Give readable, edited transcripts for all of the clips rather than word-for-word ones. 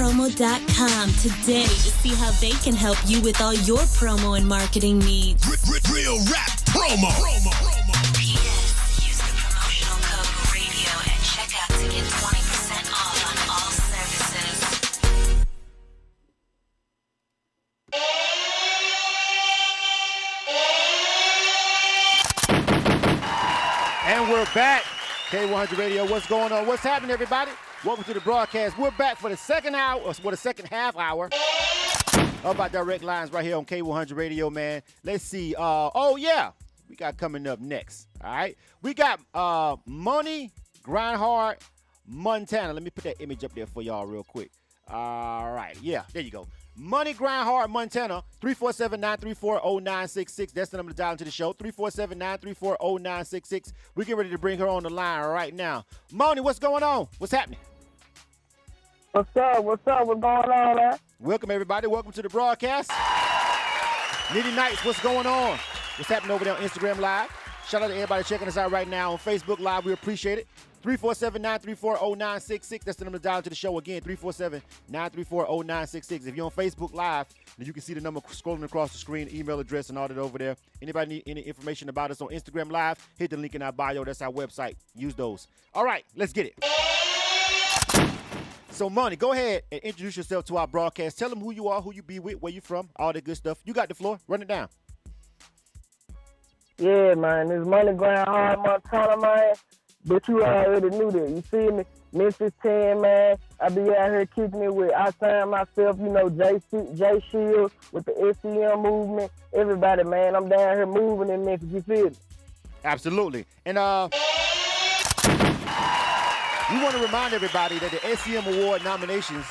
GrindHardPromo.com today to see how they can help you with all your promo and marketing needs. Real rap promo. Yes, use the promotional code RADIO at checkout to get 20% off on all services. And we're back. K-100 Radio, what's going on? What's happening, everybody? Welcome to the broadcast. We're back for the second hour, or for the second half hour of our direct lines right here on K-100 Radio, man. Let's see. Oh, yeah. We got coming up next, all right? We got MONI, GRINDHARD, Montana. Let me put that image up there for y'all real quick. All right. Yeah, there you go. MONI, GRINDHARD, Montana, 347-934-0966. That's the number to dial into the show, 347-934-0966. We get ready to bring her on the line right now. MONI, what's going on? What's happening? What's up? What's going on, man? Welcome, everybody. Welcome to the broadcast. Nitty Nights, what's going on? What's happening over there on Instagram Live? Shout out to everybody checking us out right now on Facebook Live. We appreciate it. 347-934-0966. That's the number to dial to the show again, 347-934-0966. If you're on Facebook Live, then you can see the number scrolling across the screen, email address, and all that over there. Anybody need any information about us on Instagram Live, hit the link in our bio. That's our website. Use those. All right, let's get it. So, MONI, go ahead and introduce yourself to our broadcast. Tell them who you are, who you be with, where you from, all that good stuff. You got the floor. Run it down. Yeah, man. This MONI, GRINDHARD, Montana, man. But you already knew that. You see me? Memphis 10, man. I be out here kicking it with I Sign Myself, you know, Jay Shields with the SEM movement. Everybody, man. I'm down here moving in Memphis. You feel me? Absolutely. And we want to remind everybody that the SEM Award nominations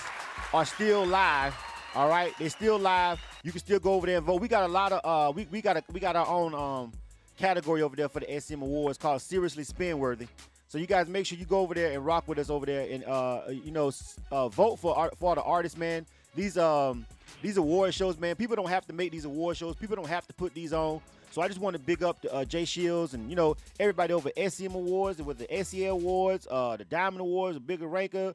are still live. All right, they're still live. You can still go over there and vote. We got a lot of we got our own category over there for the SEM Awards called Seriously Spin-Worthy. So you guys make sure you go over there and rock with us over there and vote for the artists, man. These award shows, man. People don't have to make these award shows. People don't have to put these on. So I just want to big up Jay Shields and, everybody over SEM Awards, with the SEL Awards, the Diamond Awards, the Bigger Ranker,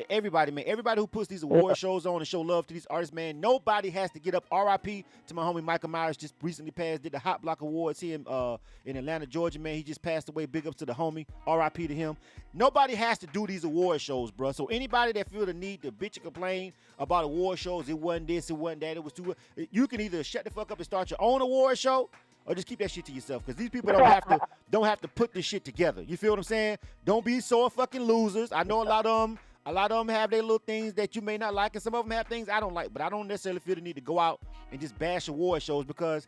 everybody, man. Everybody who puts these award shows on and show love to these artists, man. Nobody has to get up. RIP to my homie Michael Myers, just recently passed, did the Hot Block Awards here in Atlanta, Georgia, man. He just passed away. Big ups to the homie. RIP to him. Nobody has to do these award shows, bro. So anybody that feel the need to bitch and complain about award shows, it wasn't this, it wasn't that, it was too, you can either shut the fuck up and start your own award show, or just keep that shit to yourself, because these people don't have to put this shit together. You feel what I'm saying? Don't be sore fucking losers. I know a lot of them have their little things that you may not like, and some of them have things I don't like, but I don't necessarily feel the need to go out and just bash award shows because,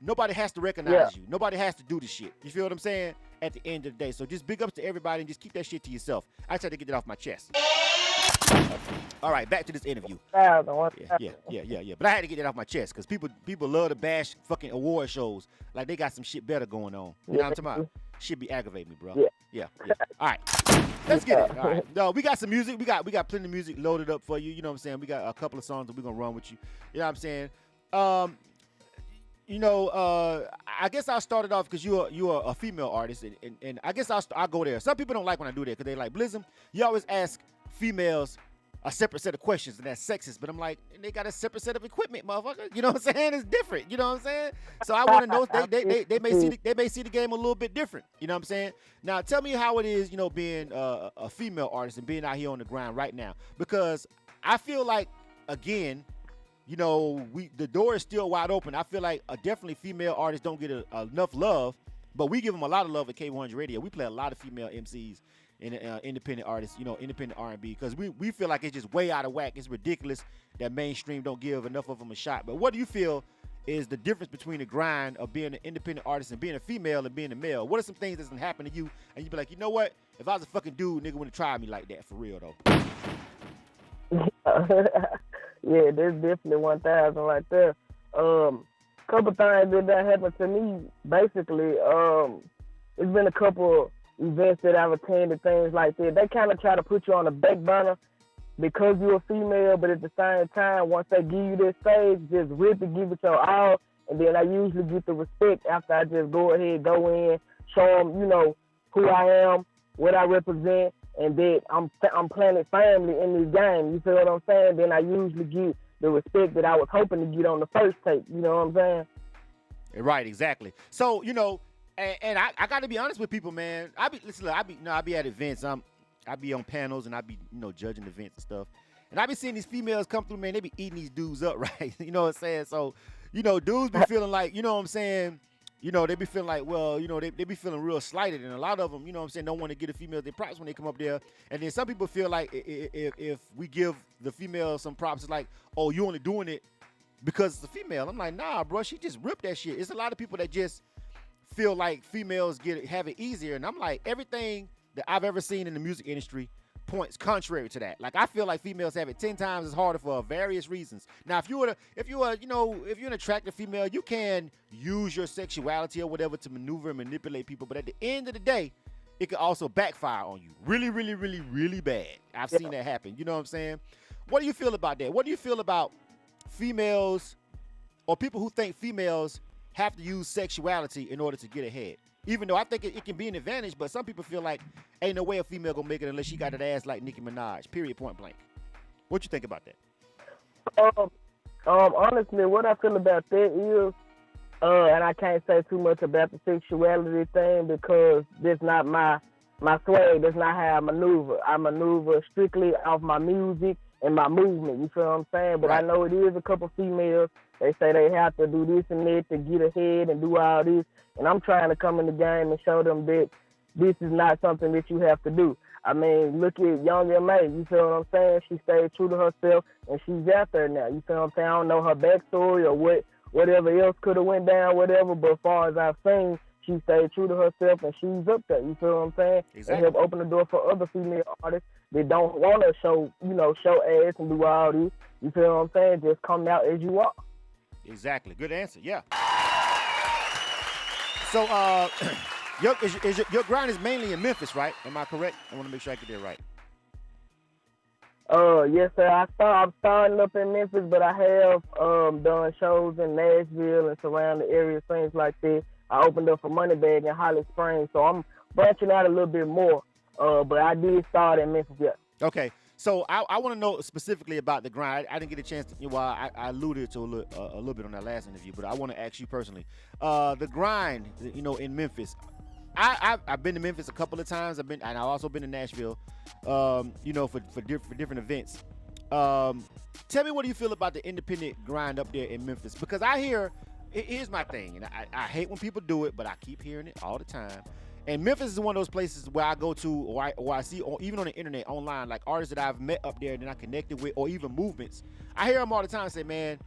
nobody has to recognize you. Nobody has to do the shit. You feel what I'm saying? At the end of the day. So just big ups to everybody and just keep that shit to yourself. I just had to get it off my chest. All right, back to this interview. Yeah. But I had to get that off my chest because people love to bash fucking award shows like they got some shit better going on. You know what I'm talking about? Shit be aggravating me, bro. Yeah. All right, let's get it. All right, no, we got some music. We got plenty of music loaded up for you. You know what I'm saying? We got a couple of songs that we're gonna run with you. You know what I'm saying? I guess I'll start it off because you're a female artist, and I guess I'll go there. Some people don't like when I do that because they like, Blizzum, you always ask females a separate set of questions, and that's sexist. But I'm like, they got a separate set of equipment, motherfucker. You know what I'm saying? It's different. You know what I'm saying? So I want to know they may see the game a little bit different. You know what I'm saying? Now tell me how it is, being a female artist and being out here on the grind right now, because I feel like, again, the door is still wide open. I feel like definitely female artists don't get enough love, but we give them a lot of love at K-100 Radio. We play a lot of female MCs and independent artists, independent R&B, because we feel like it's just way out of whack. It's ridiculous that mainstream don't give enough of them a shot. But what do you feel is the difference between the grind of being an independent artist and being a female and being a male? What are some things that's gonna happen to you and you be like, you know what? If I was a fucking dude, nigga wouldn't try me like that for real though. Yeah, there's definitely 1,000 right there. Couple things that happened to me. Basically, it's been a couple events that I've attended, things like that. They kind of try to put you on the back burner because you're a female, but at the same time, once they give you this stage, just rip it, give it your all, and then I usually get the respect after I just go in, show them, who I am, what I represent, and that I'm planted firmly in this game. You feel what I'm saying? Then I usually get the respect that I was hoping to get on the first tape. You know what I'm saying? Right, exactly. So, you know, and I got to be honest with people, man. I be at events. I be on panels and I be, you know, judging events and stuff. And I be seeing these females come through, man. They be eating these dudes up, right? You know what I'm saying? So, you know, dudes be feeling like, you know what I'm saying? You know, they be feeling like, well, you know, they be feeling real slighted. And a lot of them, you know what I'm saying, don't want to give the females their props when they come up there. And then some people feel like if we give the female some props, it's like, oh, you only doing it because it's a female. I'm like, nah, bro, she just ripped that shit. It's a lot of people that just feel like females have it easier. And I'm like, everything that I've ever seen in the music industry points contrary to that. Like, I feel like females have it 10 times as harder for various reasons. Now, if you're an attractive female, you can use your sexuality or whatever to maneuver and manipulate people. But at the end of the day, it could also backfire on you really, really, really, really bad. I've seen that happen. You know what I'm saying? What do you feel about that? What do you feel about females or people who think females have to use sexuality in order to get ahead? Even though I think it can be an advantage, but some people feel like ain't no way a female gonna make it unless she got an ass like Nicki Minaj, period, point blank. What you think about that? Honestly, what I feel about that is, and I can't say too much about the sexuality thing because that's not my swag. That's not how I maneuver. I maneuver strictly off my music and my movement. You feel what I'm saying? But Right. I know it is a couple females. They say they have to do this and that to get ahead and do all this. And I'm trying to come in the game and show them that this is not something that you have to do. I mean, look at Young M.A. You feel what I'm saying? She stayed true to herself, and she's out there now. You feel what I'm saying? I don't know her backstory or whatever else could have went down, whatever. But as far as I've seen, she stayed true to herself, and she's up there. You feel what I'm saying? Exactly. And help open the door for other female artists that don't want to show ass and do all this. You feel what I'm saying? Just come out as you are. Exactly. Good answer. Yeah. So, your grind is mainly in Memphis, right? Am I correct? I want to make sure I get that right. Yes, sir. I'm starting up in Memphis, but I have done shows in Nashville and surrounding areas, things like that. I opened up for Moneybag in Holly Springs, so I'm branching out a little bit more. But I did start in Memphis, yeah. Okay. So I want to know specifically about the grind. I didn't get a chance to, well, I alluded to a little bit on that last interview, but I want to ask you personally. The grind, you know, in Memphis. I've been to Memphis a couple of times. And I've also been to Nashville, you know, for different events. Tell me, what do you feel about the independent grind up there in Memphis? Because I hear, here's my thing, and I hate when people do it, but I keep hearing it all the time. And Memphis is one of those places where I go to, or I see, even on the internet, online, like artists that I've met up there and then I connected with, or even movements. I hear them all the time say, man,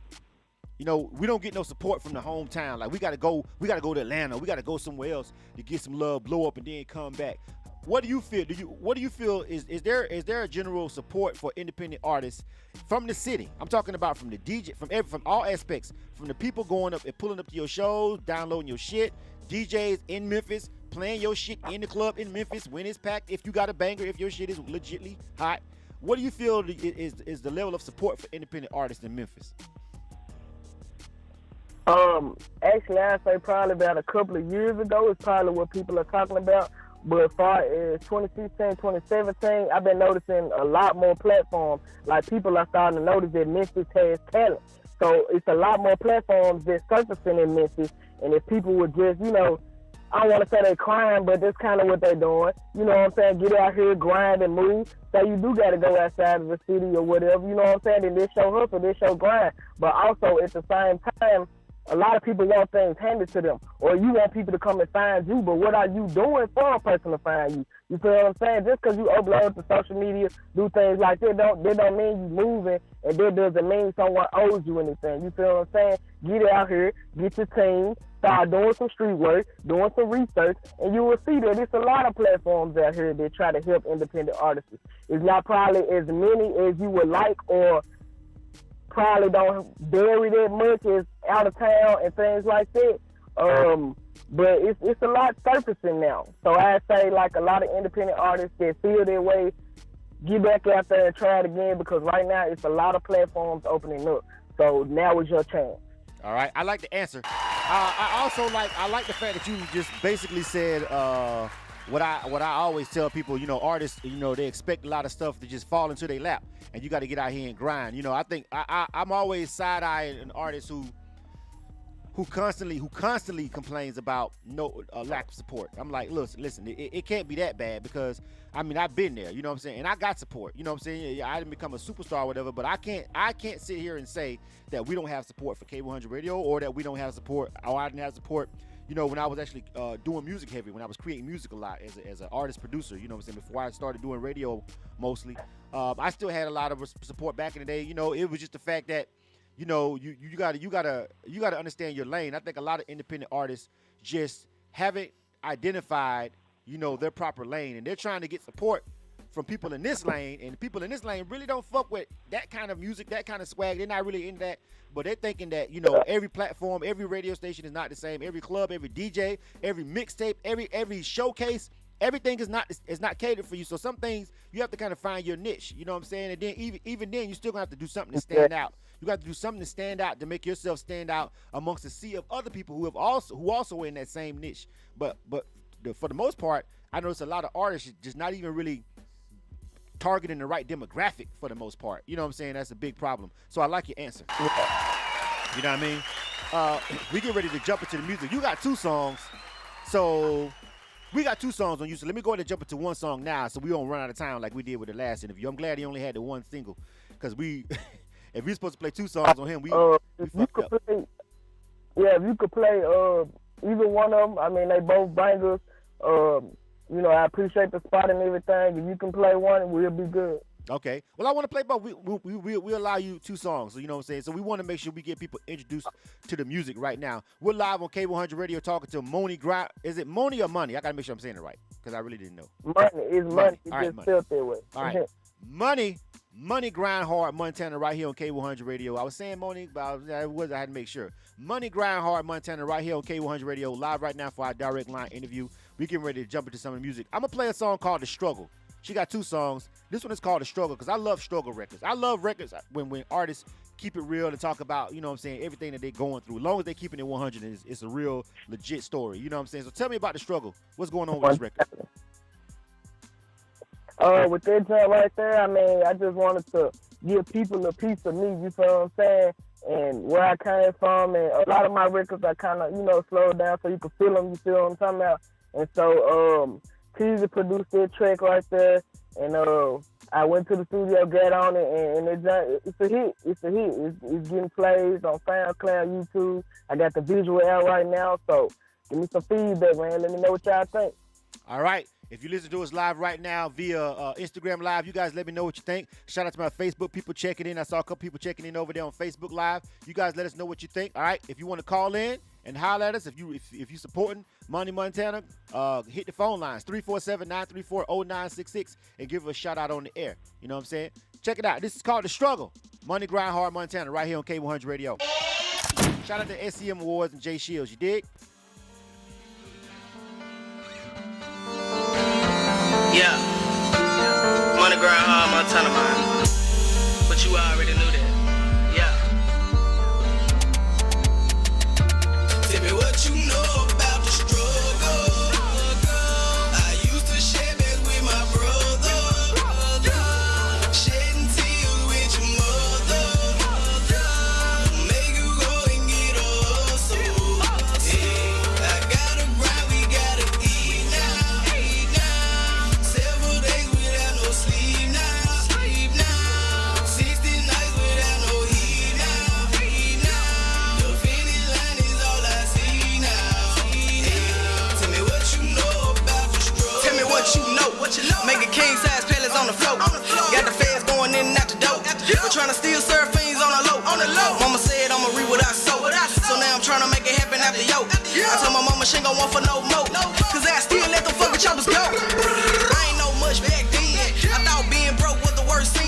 you know, we don't get no support from the hometown. Like, we gotta go to Atlanta. We gotta go somewhere else to get some love, blow up, and then come back. What do you feel? What do you feel is there a general support for independent artists from the city? I'm talking about from the DJ, from all aspects, from the people going up and pulling up to your shows, downloading your shit, DJs in Memphis, playing your shit in the club in Memphis when it's packed, if you got a banger, if your shit is legitly hot. What do you feel is the level of support for independent artists in Memphis? Actually, I'd say probably about a couple of years ago is probably what people are talking about. But as far as 2016, 2017, I've been noticing a lot more platforms. Like, people are starting to notice that Memphis has talent. So it's a lot more platforms that's surfacing in Memphis. And if people would just, you know, I don't want to say they're crying, but that's kind of what they're doing. You know what I'm saying? Get out here, grind, and move. So you do got to go outside of the city or whatever. You know what I'm saying? And this show hustle, this show grind. But also, at the same time, a lot of people want things handed to them, or you want people to come and find you, but what are you doing for a person to find you? You feel what I'm saying? Just because you upload to social media, do things like that, don't mean you moving, and that doesn't mean someone owes you anything. You feel what I'm saying? Get out here, get your team, start doing some street work, doing some research, and you will see that it's a lot of platforms out here that try to help independent artists. It's not probably as many as you would like, or probably don't vary that much as out of town and things like that. But it's a lot surfacing now. So I'd say, like, a lot of independent artists that feel their way, get back out there and try it again, because right now it's a lot of platforms opening up. So now is your chance. All right, I like the answer. I also like the fact that you just basically said what I always tell people, artists, they expect a lot of stuff to just fall into their lap, and you got to get out here and grind. I think I'm always side-eyeing an artist who constantly complains about no lack of support. I'm like, listen, it can't be that bad, because I've been there, you know what I'm saying, and I got support, you know what I'm saying. I didn't become a superstar or whatever, but I can't sit here and say that we don't have support for K-100 Radio, or that we don't have support, or I didn't have support, when I was actually doing music heavy, when I was creating music a lot as an artist producer, you know what I'm saying, before I started doing radio mostly. I still had a lot of support back in the day. It was just the fact that you gotta understand your lane. I think a lot of independent artists just haven't identified, their proper lane, and they're trying to get support from people in this lane, and people in this lane really don't fuck with that kind of music, that kind of swag. They're not really into that, but they're thinking that, every platform, every radio station is not the same. Every club, every DJ, every mixtape, every showcase, everything is not catered for you. So some things you have to kind of find your niche, you know what I'm saying? And then even then, you still gonna have to do something to stand out. You got to do something to stand out, to make yourself stand out amongst a sea of other people who also in that same niche. But for the most part, I notice a lot of artists just not even really targeting the right demographic for the most part. You know what I'm saying? That's a big problem. So I like your answer. You know what I mean? We get ready to jump into the music. You got 2 songs. So we got 2 songs on you. So let me go ahead and jump into one song now, so we don't run out of time like we did with the last interview. I'm glad he only had the one single, because if we're supposed to play 2 songs on him, we fucked up. If you could play either one of them, they both bangers. I appreciate the spot and everything. If you can play one, we'll be good. Okay. Well, I want to play both. We allow you 2 songs, so you know what I'm saying? So we want to make sure we get people introduced to the music right now. We're live on K-100 Radio talking to MONI Grind. Is it MONI or Money? I got to make sure I'm saying it right, because I really didn't know. Money is money. It just felt that way. All right. Money Grind Hard Montana right here on K-100 Radio. I was saying MONI, but I had to make sure. Money Grind Hard Montana right here on K-100 Radio, live right now for our direct line interview. We getting ready to jump into some of the music. I'm going to play a song called The Struggle. She got 2 songs. This one is called The Struggle, because I love struggle records. I love records when artists keep it real and talk about, you know what I'm saying, everything that they're going through. As long as they're keeping it 100, it's a real legit story. You know what I'm saying? So tell me about The Struggle. What's going on with this record? With that joint right there, I just wanted to give people a piece of me, you feel what I'm saying, and where I came from. And a lot of my records I kind of, slowed down so you can feel them, you feel what I'm talking about. And so Teaser produced that track right there, and I went to the studio, got on it, and it's a hit. It's a hit. It's getting plays on SoundCloud, YouTube. I got the visual out right now, so give me some feedback, man. Let me know what y'all think. All right. If you listen to us live right now via Instagram Live, you guys let me know what you think. Shout out to my Facebook people checking in. I saw a couple people checking in over there on Facebook Live. You guys let us know what you think. All right. If you want to call in and holler at us, if you supporting Money Montana, hit the phone lines 347-934-0966 and give us a shout out on the air. You know what I'm saying? Check it out. This is called The Struggle. Money Grind Hard Montana right here on K100 Radio. Shout out to SEM Awards and Jay Shields. You dig? Yeah, Money Grind Hard Montana, man. But you already knew that. Yeah. Tell me what you know about the struggle. I used to share beds with my brother. Shedding tears with your mother. Make you go and get a hustle. Yeah, I gotta grind, we gotta eat now. Several days without no sleep now. 60 nights without no heat now. The finish line is all I see now. Tell me what you know about the struggle. Tell me what you know. Making king size pellets on the floor. Got the feds going in and out the door. We're trying to steal surf fiends on the low. Mama said I'ma read what I sow. So now I'm trying to make it happen after yo. I told my mama she ain't gon' want for no more. Cause I still let the fucking choppers go. I ain't know much back then. I thought being broke was the worst sin.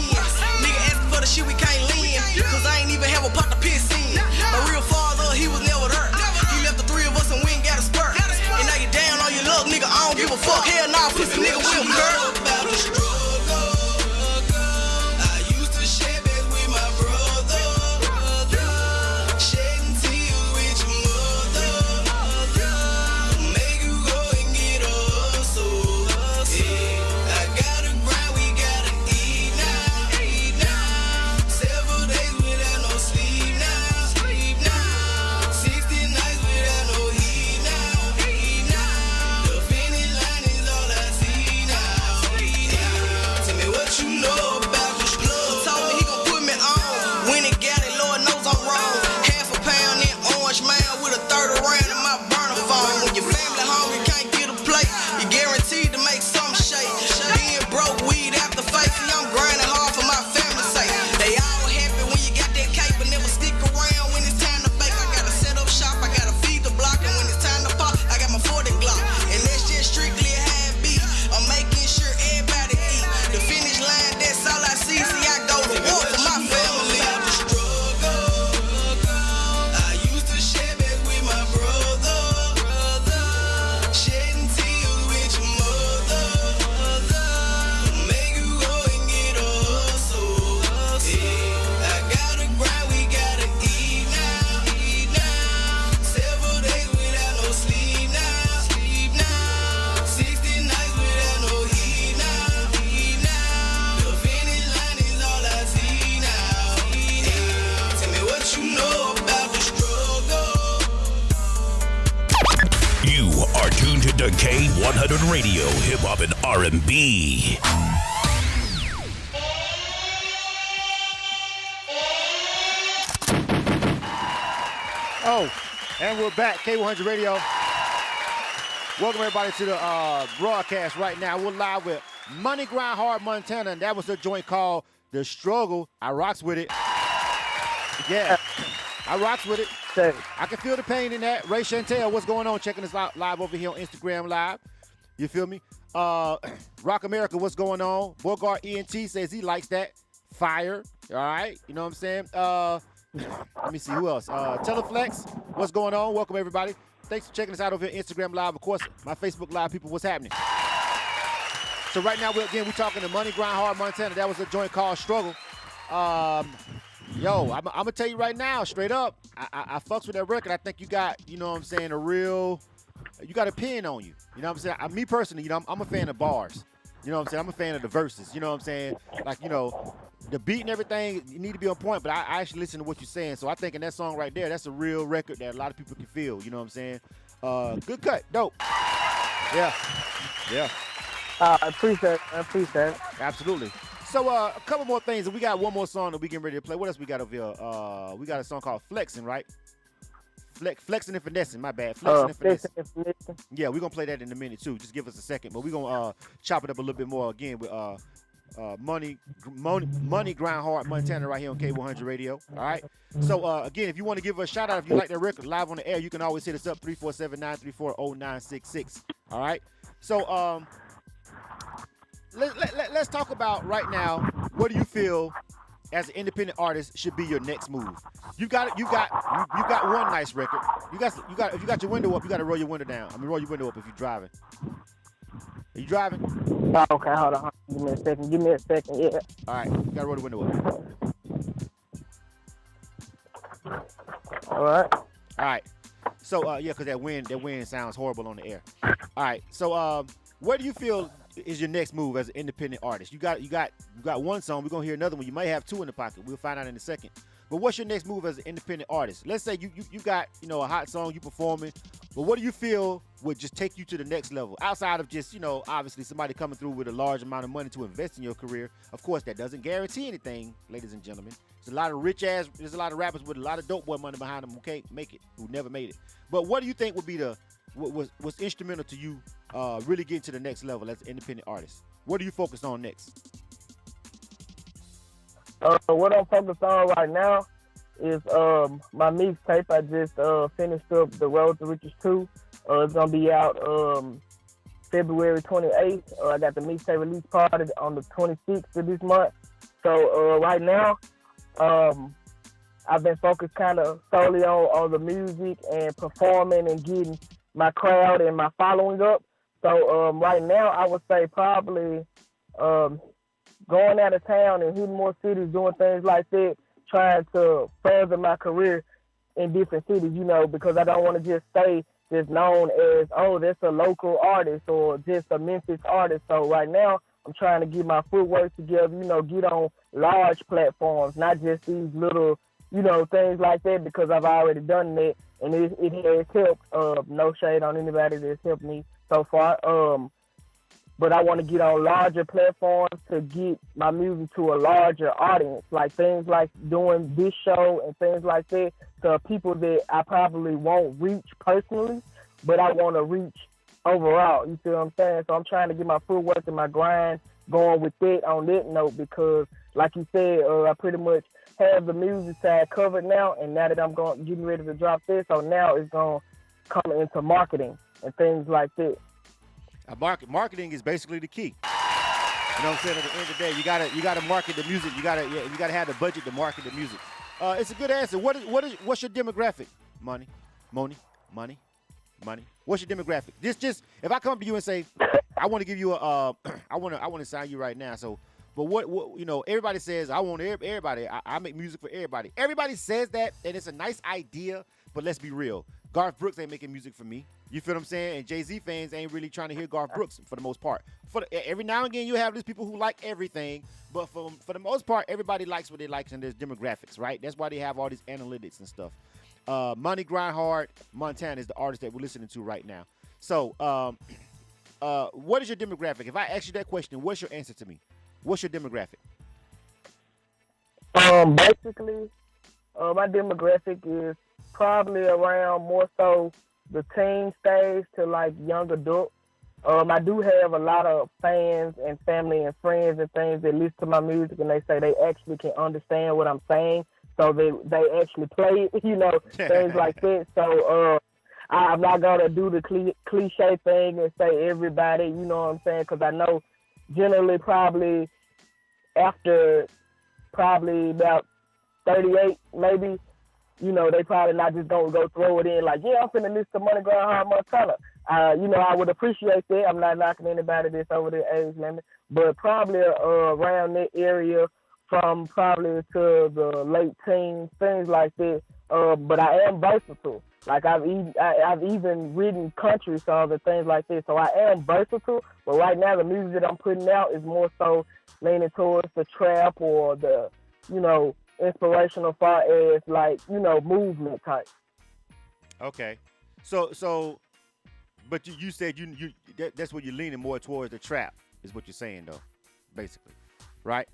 Nigga asking for the shit we can't lend. Cause I ain't even have a pot to piss in. A real father, he was never there. He left the 3 of us and we ain't got a spur. And now you down on your luck, nigga, I don't give a fuck. Hell nah, pussy nigga, we don't care. I used to share beds with my brother. Shedding tears with your mother. Make K-100 Radio, hip hop and R&B. Oh, and we're back, K-100 Radio. Welcome everybody to the broadcast right now. We're live with MONI, GRINDHARD, Montana, and that was a joint called The Struggle. I rocks with it. Yeah, I rocks with it. I can feel the pain in that. Ray Chantel, what's going on? Checking us out live over here on Instagram Live. You feel me? Rock America, what's going on? Bogart ENT says he likes that. Fire. All right. You know what I'm saying? Let me see who else. Teleflex, what's going on? Welcome everybody. Thanks for checking us out over here on Instagram Live. Of course, my Facebook Live people, what's happening? So right now, we're talking to MONI, GRINDHARD, Montana. That was a joint called Struggle. Yo, I'm gonna tell you right now, straight up, I fucks with that record. I think you got, you know what I'm saying, you got a pen on you. You know what I'm saying? Me personally, you know, I'm a fan of bars. You know what I'm saying? I'm a fan of the verses. You know what I'm saying? Like, you know, the beat and everything, you need to be on point, but I actually listen to what you're saying. So I think in that song right there, that's a real record that a lot of people can feel. You know what I'm saying? Good cut. Dope. Yeah. I appreciate it. Absolutely. So a couple more things, and we got one more song that we getting ready to play. What else we got over here? We got a song called Flexing, right? Flexing and Finessing, my bad. Flexing and Finessing. Yeah, we're going to play that in a minute, too. Just give us a second. But we're going to chop it up a little bit more again with MONI, GRINDHARD, Montana right here on K-100 Radio. All right? So, again, if you want to give us a shout-out, if you like that record live on the air, you can always hit us up, 347-934-0966. All right? So, let's talk about right now, what do you feel as an independent artist should be your next move? You got one nice record. If you got your window up, you got to roll your window down. Roll your window up if you're driving. Are you driving? Okay, hold on. Give me a second. Yeah. All right, you got to roll the window up. All right. So yeah, because that wind sounds horrible on the air. All right. So where do you feel is your next move as an independent artist? You got one song. We're gonna hear another one. You might have two in the pocket. We'll find out in a second. But what's your next move as an independent artist? Let's say you got, you know, a hot song you performing, but what do you feel would just take you to the next level outside of just, you know, obviously somebody coming through with a large amount of money to invest in your career? Of course, that doesn't guarantee anything, ladies and gentlemen. There's a lot of there's a lot of rappers with a lot of dope boy money behind them who can't make it, who never made it. But what do you think would be what's instrumental to you really getting to the next level as an independent artist? What do you focus on next? What I'm focused on right now is my mixtape. I just finished up The Road to Riches 2. It's gonna be out February 28th. I got the mixtape release party on the 26th of this month. So right now, I've been focused kind of solely on the music and performing and getting my crowd and my following up. So right now, I would say probably going out of town and hitting more cities, doing things like that, trying to further my career in different cities, you know, because I don't want to just stay just known as, oh, that's a local artist or just a Memphis artist. So right now, I'm trying to get my footwork together, you know, get on large platforms, not just these little, you know, things like that, because I've already done that, and it has helped. No shade on anybody that's helped me so far. But I want to get on larger platforms to get my music to a larger audience, like things like doing this show and things like that, to people that I probably won't reach personally, but I want to reach overall. You see what I'm saying? So I'm trying to get my footwork and my grind going with that on that note, because like you said, I pretty much have the music side covered now, and now that I'm getting ready to drop this, so now it's going to come into marketing and things like that. Marketing is basically the key. You know what I'm saying? At the end of the day, you gotta market the music. You gotta have the budget to market the music. It's a good answer. What's your demographic? MONI. What's your demographic? Just if I come to you and say, I want to give you I want to sign you right now. So, but what you know, everybody says I want everybody. I make music for everybody. Everybody says that, and it's a nice idea. But let's be real. Garth Brooks ain't making music for me. You feel what I'm saying? And Jay-Z fans ain't really trying to hear Garth Brooks for the most part. Every now and again, you have these people who like everything, but for the most part, everybody likes what they like, and there's demographics, right? That's why they have all these analytics and stuff. MONI, GRINDHARD, Montana is the artist that we're listening to right now. So what is your demographic? If I ask you that question, what's your answer to me? What's your demographic? Basically, my demographic is probably around more so the teen stage to like young adult. I do have a lot of fans and family and friends and things that listen to my music, and they say they actually can understand what I'm saying, so they actually play it, things like that. So I'm not gonna do the cliche thing and say everybody, you know what I'm saying? Because I know generally probably after about 38 maybe, they probably not just gonna go throw it in like, yeah, I'm finna listen to Money GRINDHARD Montana. I would appreciate that. I'm not knocking anybody that's over the age limit, but probably around that area from probably to the late teens, things like that. But I am versatile. Like I've even written country songs and things like that. So I am versatile. But right now the music that I'm putting out is more so leaning towards the trap or the, inspirational far as like, movement type. Okay. So but you said that's what you're leaning more towards the trap is what you're saying though, basically, right?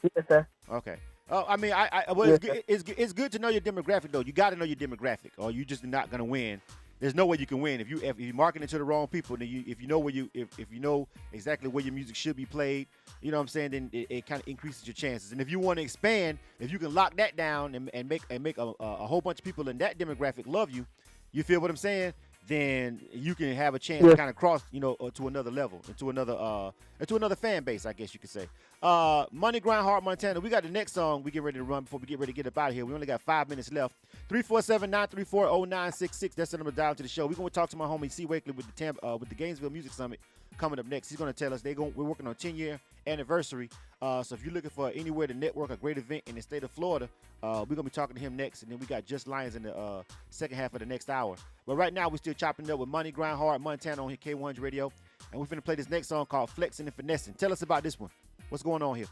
Yes, sir. Okay. I mean, it's good to know your demographic though. You got to know your demographic, or you just not gonna win. There's no way you can win if you market it to the wrong people. Then if you know exactly where your music should be played, you know what I'm saying. Then it kind of increases your chances. And if you want to expand, if you can lock that down and make a whole bunch of people in that demographic love you, you feel what I'm saying? Then you can have a chance to kind of cross, to another level, into another fan base, I guess you could say. Money GRINDHARD Montana. We got the next song we get ready to run before we get ready to get up out of here. We only got 5 minutes left. 347-934-0966. That's the number down to the show. We're going to talk to my homie C. Wakely with the Gainesville Music Summit coming up next. He's going to tell us we're working on a 10-year anniversary. So if you're looking for anywhere to network a great event in the state of Florida, we're going to be talking to him next. And then we got Just Lions in the second half of the next hour. But right now, we're still chopping up with Money GRINDHARD Montana on K-100 Radio. And we're finna play this next song called Flexing and Finessing. Tell us about this one. What's going on here?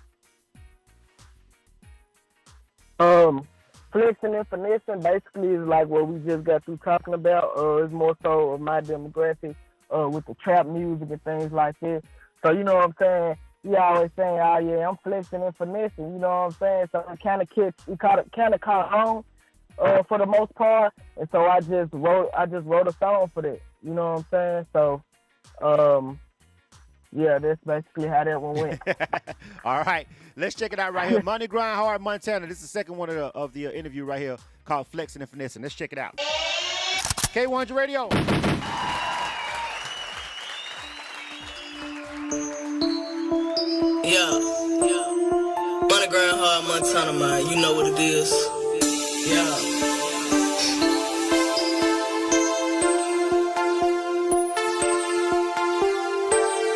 Flexing and finessing basically is like what we just got through talking about. It's more so of my demographic with the trap music and things like that. So you know what I'm saying? He always saying, "Oh yeah, I'm flexing and finessing." You know what I'm saying? So it kind of caught on for the most part, and so I just wrote a song for that. You know what I'm saying? So, yeah, that's basically how that one went. All right, let's check it out right here. Money GRINDHARD Montana. This is the second one of the interview right here called Flexing and Finessing. Let's check it out. K-100 Radio. Yeah. Money GRINDHARD Montana, man. You know what it is. Yeah.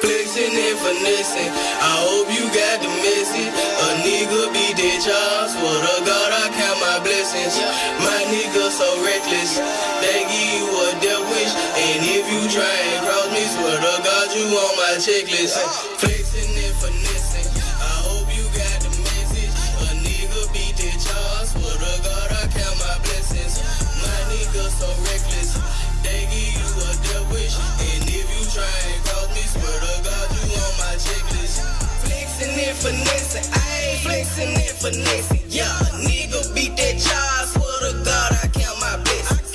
Flexing and finessing, I hope you got the message. A nigga beat that job, swear to God I count my blessings. My niggas so reckless, they give you a death wish. And if you try and cross me, swear to God you on my checklist. Flexing and finessing, I hope you got the message. A nigga beat that job, swear to God I count my blessings. My niggas so reckless, they give you a death wish. And if you try and cross me, swear to God you on my checklist. Flexing and finessing, ayy. Flexing and finessing, yeah. Nigga beat that job, swear to God I count my blessings.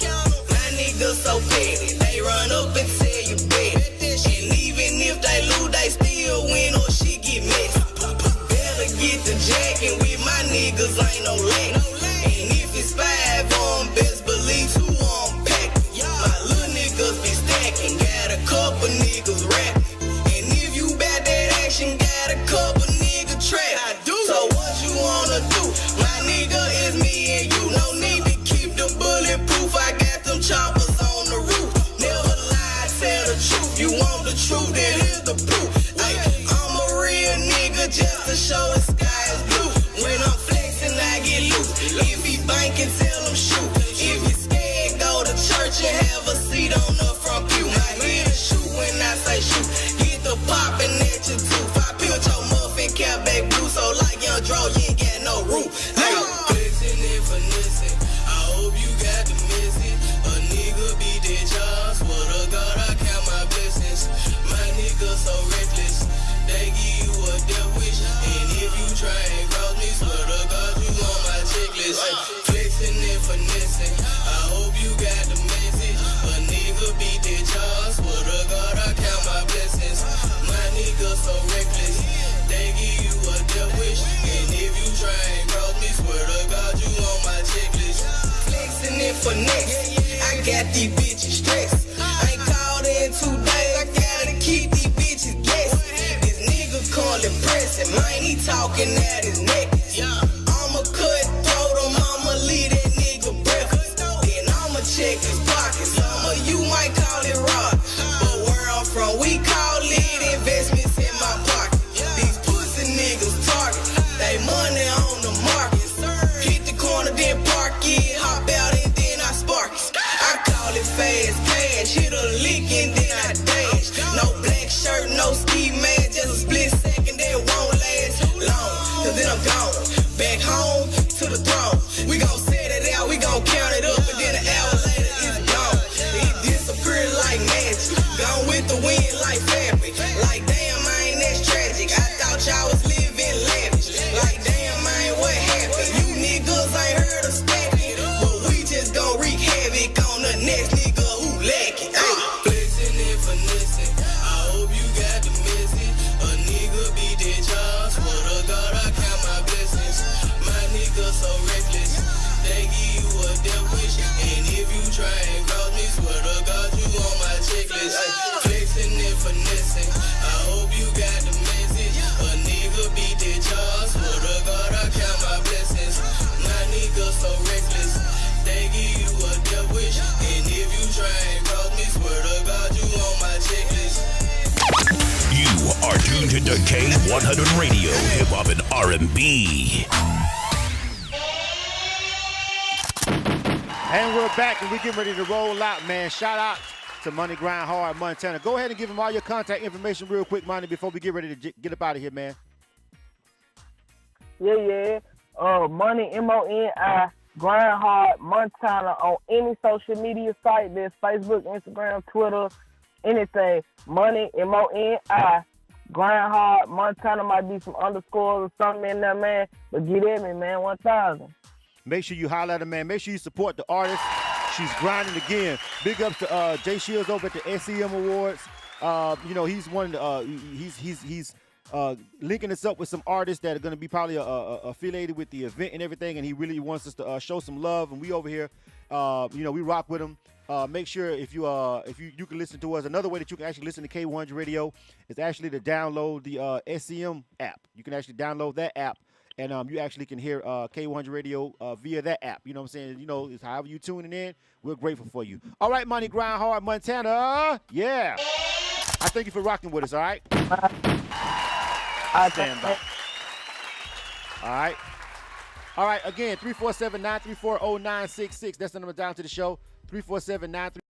My niggas so petty, they run up and tell you bet. And even if they lose, they still win or shit get messy. Better get the jacking with my niggas, ain't no lack. And if it's 5 on, best believe 2 on pack. My little niggas be stacking, got a couple niggas rapping. And if you bout that action, got a couple niggas trap. So what you wanna do? My nigga is me and you. No need to keep the bulletproof. I got them choppers on the roof. Never lie, tell the truth. You want the truth, then here's the proof. Ay, I'm a real nigga just to show the sky is blue. When I'm flexing, I get loose. If he banking, tell him shoot. If you scared, go to church and have a seat on the front pew. My head shoot when I say shoot. Get the poppin' at your tooth. I built your muffin cap back blue, so like young Dro, you ain't got no roof. Flexing and finessing, I hope you got the message. A nigga beat that job, swear to God I count my blessings. My nigga checklist. Flexing and finessing. I hope you got the message. A nigga beat their job. Swear to God, I count my blessings. My niggas so reckless. They give you a death wish. And if you try and cross me, swear to God, you on my checklist. Flexing and finessing. I got these bitches stressed. I ain't called in 2 days. I gotta keep these bitches guessing. This nigga calling pressing. Mine, he talking at his neck. I'ma cut throat him. I'ma leave that nigga breakfast. Then I'ma check his pockets. Some of you might call it rock. But where I'm from, we call it investments in my pocket. These pussy niggas target. They money on the market. Hit the corner, then park it. Hop out and then I spark it. I call it fast cash. Hit a lick and then I dash. No black shirt, no ski mask. Just a split second, then won't last long. Cause then I'm gone. Back home to the throne. We gon' set it out, we gon' count it up, and then an hour later it's gone. It disappeared like magic. Gone with the wind like fabric. Like damn, I ain't that's tragic. I thought y'all was living lavish. Like damn, I ain't what happened. You niggas ain't heard of stacking. But we just gon' wreak havoc on the next nigga who lacking. Flexing and finessing. I hope you got the message. A nigga beat their job. Swear to God, I count my blessings. My niggas so reckless. They give you a death wish. And if you try and cross me, swear to God, you on my checklist. Flexing and finessing. I hope you got the message. A nigga beat their job. Swear to God, I count my blessings. My niggas so reckless. They give you a death wish. And if you try and cross me, swear to God, you on my checklist. You are tuned into K-100 Radio, Hip Hop and R&B. And we're back, and we're getting ready to roll out, man. Shout out to Money Grind Hard Montana. Go ahead and give him all your contact information real quick, Money, before we get ready to get up out of here, man. Yeah. Money, MONI, Grind Hard Montana on any social media site. There's Facebook, Instagram, Twitter, anything. Money, MONI, Grind Hard Montana. Might be some underscores or something in there, man. But get at me, man. 1,000. Make sure you holler at her, man. Make sure you support the artist. She's grinding again. Big ups to Jay Shields over at the SEM Awards. He's one of the, he's linking us up with some artists that are going to be probably affiliated with the event and everything, and he really wants us to show some love. And we over here, we rock with him. Make sure if you can listen to us. Another way that you can actually listen to K-100 Radio is actually to download the SEM app. You can actually download that app. And you actually can hear K-100 Radio via that app. You know what I'm saying? It's however you tuning in, we're grateful for you. All right, Money Grind Hard Montana. Yeah. I thank you for rocking with us, all right? I stand by. All right. All right, again, 347-934-0966. That's the number down to the show. 347-934